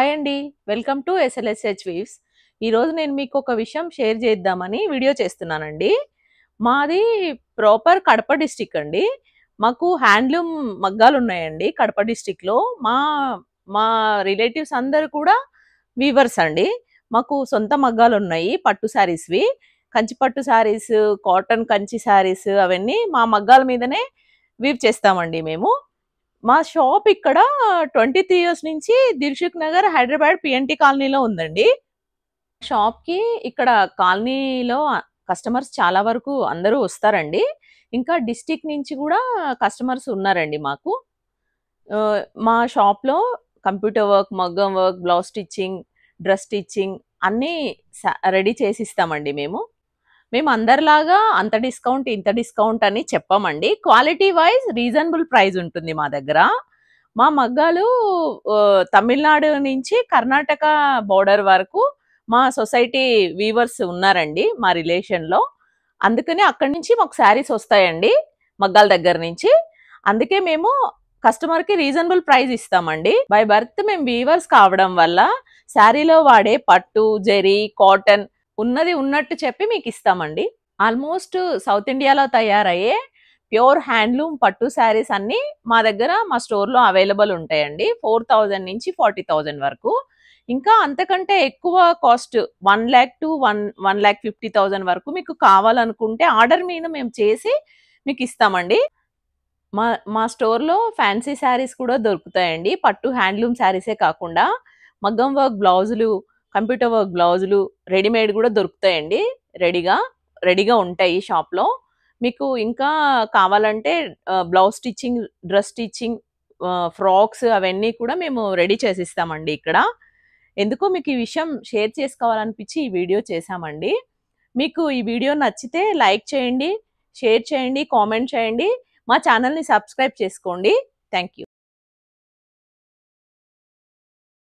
Hi అండి. Welcome to SLSH weaves. ఈరోజు నేను మీకు ఒక విషయం షేర్ చేద్దామని వీడియో చేస్తున్నానండి. మాది ప్రాపర్ కడప డిస్ట్రిక్ట్ అండి. మాకు హ్యాండ్లూమ్ మగ్గాలు ఉన్నాయండి కడప డిస్ట్రిక్ట్లో. మా మా రిలేటివ్స్ అందరూ కూడా వీవర్స్ అండి. మాకు సొంత మగ్గాలు ఉన్నాయి పట్టు శారీస్వి. కంచి పట్టు శారీస్, కాటన్ కంచి శారీస్ అవన్నీ మా మగ్గాల మీదనే వీవ్ చేస్తామండి మేము. మా షాప్ ఇక్కడ 23 ఇయర్స్ నుంచి దిల్సుఖ్ నగర్ హైదరాబాద్ పిఎన్టీ కాలనీలో ఉందండి. షాప్కి ఇక్కడ కాలనీలో కస్టమర్స్ చాలా వరకు అందరూ వస్తారండి. ఇంకా డిస్ట్రిక్ట్ నుంచి కూడా కస్టమర్స్ ఉన్నారండి మాకు. మా షాప్లో కంప్యూటర్ వర్క్, మగ్గం work, blouse stitching, dress stitching అన్నీ రెడీ చేసి ఇస్తామండి మేము. మేము అందరిలాగా అంత డిస్కౌంట్ ఇంత డిస్కౌంట్ అని చెప్పమండి. క్వాలిటీ వైజ్ రీజనబుల్ ప్రైస్ ఉంటుంది మా దగ్గర. మా మగ్గాలు తమిళనాడు నుంచి కర్ణాటక బోర్డర్ వరకు మా సొసైటీ వీవర్స్ ఉన్నారండి మా రిలేషన్లో. అందుకని అక్కడి నుంచి మాకు శారీస్ వస్తాయండి మగ్గాల దగ్గర నుంచి. అందుకే మేము కస్టమర్కి రీజనబుల్ ప్రైస్ ఇస్తామండి. బై బర్త్ మేము వీవర్స్ కావడం వల్ల శారీలో వాడే పట్టు, జరీ, కాటన్ ఉన్నది ఉన్నట్టు చెప్పి మీకు ఇస్తామండి. ఆల్మోస్ట్ సౌత్ ఇండియాలో తయారయ్యే ప్యూర్ హ్యాండ్లూమ్ పట్టు శారీస్ అన్నీ మా దగ్గర మా స్టోర్లో అవైలబుల్ ఉంటాయండి. 4,000 నుంచి 40,000 వరకు. ఇంకా అంతకంటే ఎక్కువ కాస్ట్ 1 lakh to 1,50,000 వరకు మీకు కావాలనుకుంటే ఆర్డర్ మీద మేము చేసి మీకు ఇస్తామండి. మా స్టోర్లో ఫ్యాన్సీ శారీస్ కూడా దొరుకుతాయండి. పట్టు హ్యాండ్లూమ్ శారీసే కాకుండా మగ్గం వర్క్ బ్లౌజులు, కంప్యూటర్ వర్క్ బ్లౌజులు రెడీమేడ్ కూడా దొరుకుతాయండి. రెడీగా ఉంటాయి షాప్లో. మీకు ఇంకా కావాలంటే blouse stitching, dress stitching, frocks అవన్నీ కూడా మేము రెడీ చేసిస్తామండి ఇక్కడ. ఎందుకో మీకు ఈ విషయం షేర్ చేసుకోవాలనిపించి ఈ వీడియో చేశామండి. మీకు ఈ వీడియో నచ్చితే లైక్ చేయండి, షేర్ చేయండి, కామెంట్ చేయండి. మా ఛానల్ని సబ్స్క్రైబ్ చేసుకోండి. Thank you.